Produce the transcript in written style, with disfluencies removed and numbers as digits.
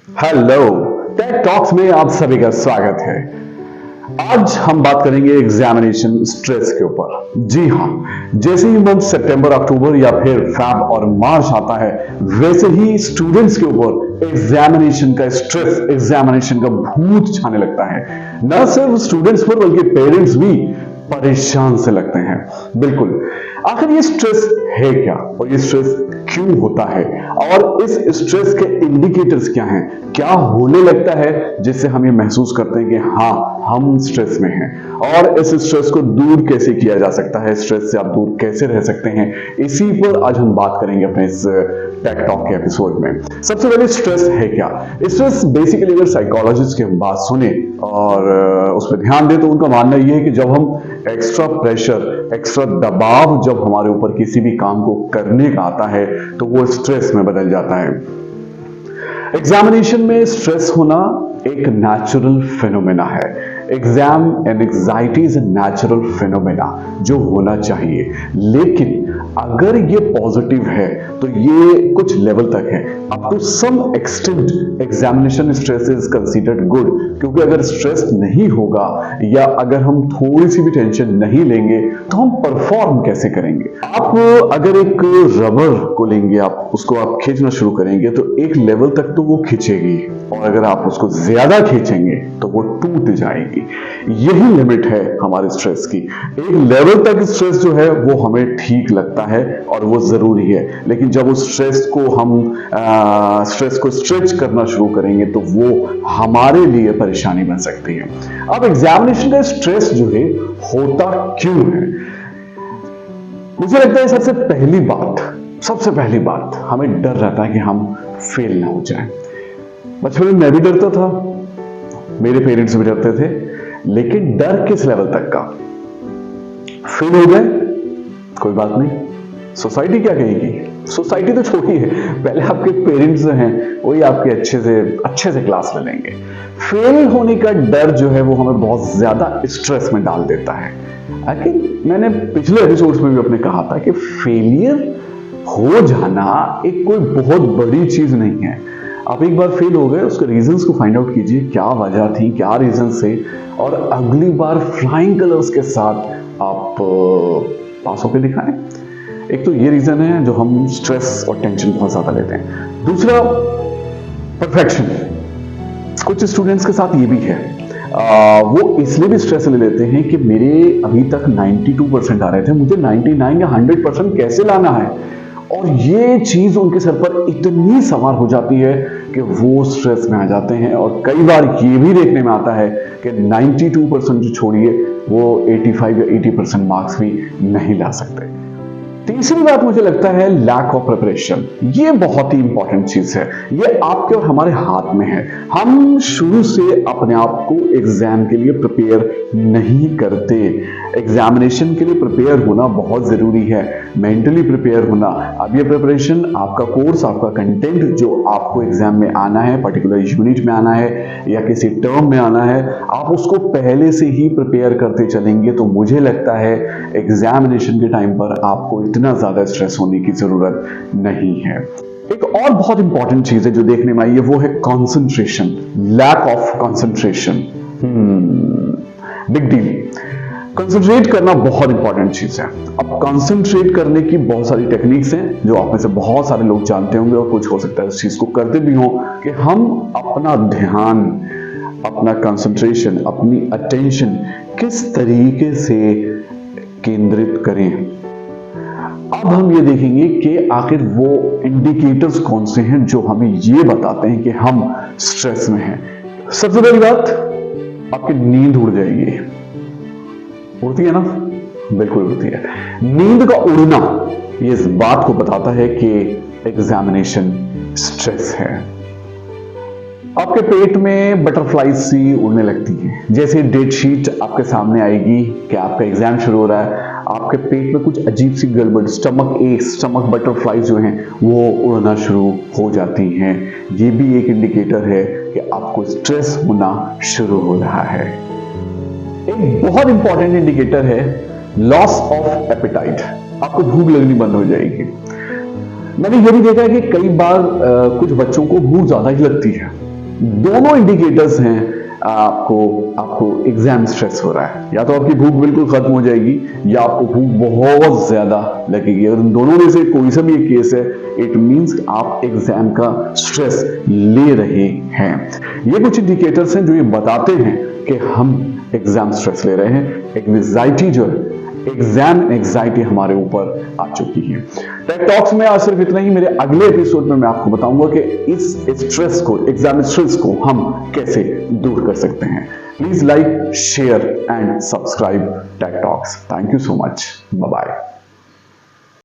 Hello, tech talks में आप सभी का स्वागत है। आज हम बात करेंगे एग्जामिनेशन स्ट्रेस के ऊपर। जी हाँ, जैसे ही मंथ सितंबर, अक्टूबर या फिर फैब और मार्च आता है, वैसे ही स्टूडेंट्स के ऊपर एग्जामिनेशन का स्ट्रेस, एग्जामिनेशन का भूत छाने लगता है। न सिर्फ स्टूडेंट्स पर बल्कि पेरेंट्स भी परेशान से लगते हैं। बिल्कुल, आखिर ये स्ट्रेस है क्या और ये स्ट्रेस क्यों होता है और इस स्ट्रेस के इंडिकेटर्स क्या हैं? क्या होने लगता है जिससे हम ये महसूस करते हैं कि हाँ, हम स्ट्रेस में हैं? और इस स्ट्रेस को दूर कैसे किया जा सकता है? स्ट्रेस से आप दूर कैसे रह सकते हैं? इसी पर आज हम बात करेंगे अपने इस टेक टॉक के एपिसोड में। सबसे पहले स्ट्रेस है क्या? स्ट्रेस बेसिकली अगर साइकोलॉजिस्ट की हम बात सुने और उस पर ध्यान दें तो उनका मानना यह है कि जब हम एक्स्ट्रा प्रेशर, एक्स्ट्रा दबाव जब हमारे ऊपर किसी भी काम को करने का आता है तो वो स्ट्रेस में बदल जाता है। एग्जामिनेशन में स्ट्रेस होना एक नेचुरल फिनोमेना है। Exam and anxiety is a natural phenomena जो होना चाहिए, लेकिन अगर ये पॉजिटिव है तो ये कुछ लेवल तक है। Up to some extent examination stress is considered good, क्योंकि अगर स्ट्रेस नहीं होगा या अगर हम थोड़ी सी भी टेंशन नहीं लेंगे तो हम परफॉर्म कैसे करेंगे? आप अगर एक रबर को लेंगे, आप उसको आप खींचना शुरू करेंगे तो एक लेवल तक तो वो खींचेगी, और अगर आप उसको ज्यादा खींचेंगे तो वो टूट जाएगी। यही लिमिट है हमारे स्ट्रेस की। एक लेवल तक स्ट्रेस जो है वो हमें ठीक लगता है और वो जरूरी है, लेकिन जब उस स्ट्रेस को स्ट्रेच करना शुरू करेंगे तो वो हमारे लिए परेशानी बन सकती है। अब एग्जामिनेशन का स्ट्रेस जो है होता क्यों है? मुझे लगता है सबसे पहली बात हमें डर रहता है कि हम फेल ना हो जाएं। बचपन में मैं भी डरता था, मेरे पेरेंट्स भी डरते थे, लेकिन डर किस लेवल तक का? फेल हो गए कोई बात नहीं, सोसाइटी क्या कहेगी? सोसाइटी तो छोटी है, पहले आपके पेरेंट्स जो हैं वही आपके अच्छे से क्लास ले लेंगे। फेल होने का डर जो है वो हमें बहुत ज्यादा स्ट्रेस में डाल देता है। आखिर मैंने पिछले एपिसोड्स में भी अपने कहा था कि फेलियर हो जाना एक कोई बहुत बड़ी चीज नहीं है। आप एक बार फेल हो गए, उसके रीजंस को फाइंड आउट कीजिए, क्या वजह थी, क्या रीजंस थे, और अगली बार फ्लाइंग कलर्स के साथ आप पास होकर दिखाएं। एक तो ये रीजन है जो हम स्ट्रेस और टेंशन बहुत ज्यादा लेते हैं। दूसरा, परफेक्शन। कुछ स्टूडेंट्स के साथ ये भी है, वो इसलिए भी स्ट्रेस ले लेते हैं कि मेरे अभी तक 92% आ रहे थे, मुझे 99 या 100% कैसे लाना है, और ये चीज उनके सर पर इतनी सवार हो जाती है कि वो स्ट्रेस में आ जाते हैं। और कई बार ये भी देखने में आता है कि 92% जो छोड़िए, वो 85 या 80% मार्क्स भी नहीं ला सकते। तीसरी बात मुझे लगता है लैक ऑफ प्रिपरेशन। ये बहुत ही इंपॉर्टेंट चीज है, ये आपके और हमारे हाथ में है। हम शुरू से अपने आप को एग्जाम के लिए प्रिपेयर नहीं करते। एग्जामिनेशन के लिए प्रिपेयर होना बहुत जरूरी है, मेंटली प्रिपेयर होना। अब ये प्रिपरेशन, आपका कोर्स, आपका कंटेंट जो आपको एग्जाम में आना है, पर्टिकुलर यूनिट में आना है या किसी टर्म में आना है, आप उसको पहले से ही प्रिपेयर करते चलेंगे तो मुझे लगता है एग्जामिनेशन के टाइम पर आपको इतना ज्यादा स्ट्रेस होने की जरूरत नहीं है। एक और बहुत इंपॉर्टेंट चीज है जो देखने में आई है, वो है concentration, lack of concentration. Big deal. Concentrate करना बहुत इंपॉर्टेंट चीज है। अब कंसंट्रेट करने की बहुत सारी टेक्निक्स हैं जो आप में से बहुत सारे लोग जानते होंगे, और कुछ हो सकता है इस चीज को करते भी हो कि हम अपना ध्यान, अपना कंसंट्रेशन, अपनी अटेंशन किस तरीके से केंद्रित करें। अब हम ये देखेंगे कि आखिर वो इंडिकेटर्स कौन से हैं जो हमें ये बताते हैं कि हम स्ट्रेस में हैं। सबसे पहली बात, आपकी नींद उड़ जाएगी। उड़ती है ना? बिल्कुल उड़ती है। नींद का उड़ना ये इस बात को बताता है कि एग्जामिनेशन स्ट्रेस है। आपके पेट में बटरफ्लाईज सी उड़ने लगती हैं। जैसे डेट शीट आपके सामने आएगी कि आपका एग्जाम शुरू हो रहा है, आपके पेट में कुछ अजीब सी गड़बड़, स्टमक बटरफ्लाईज जो हैं वो उड़ना शुरू हो जाती हैं। ये भी एक इंडिकेटर है कि आपको स्ट्रेस होना शुरू हो रहा है। एक बहुत इंपॉर्टेंट इंडिकेटर है लॉस ऑफ एपेटाइट। आपको भूख लगनी बंद हो जाएगी। मैंने ये भी देखा है कि कई बार कुछ बच्चों को भूख ज्यादा ही लगती है, दोनों इंडिकेटर्स हैं आपको एग्जाम स्ट्रेस हो रहा है। या तो आपकी भूख बिल्कुल खत्म हो जाएगी या आपको भूख बहुत ज्यादा लगेगी। और इन दोनों में से कोई सा भी एक केस है, इट मींस आप एग्जाम का स्ट्रेस ले रहे हैं। ये कुछ इंडिकेटर्स हैं जो ये बताते हैं कि हम एग्जाम स्ट्रेस ले रहे हैं। एंग्जाइटी जो है, एग्जाम एंग्जाइटी हमारे ऊपर आ चुकी है। टेक टॉक्स में आज सिर्फ इतना ही। मेरे अगले एपिसोड में मैं आपको बताऊंगा कि इस स्ट्रेस को, एग्जाम स्ट्रेस को हम कैसे दूर कर सकते हैं। Please like, share and subscribe tech talks. Thank you so much. Bye bye.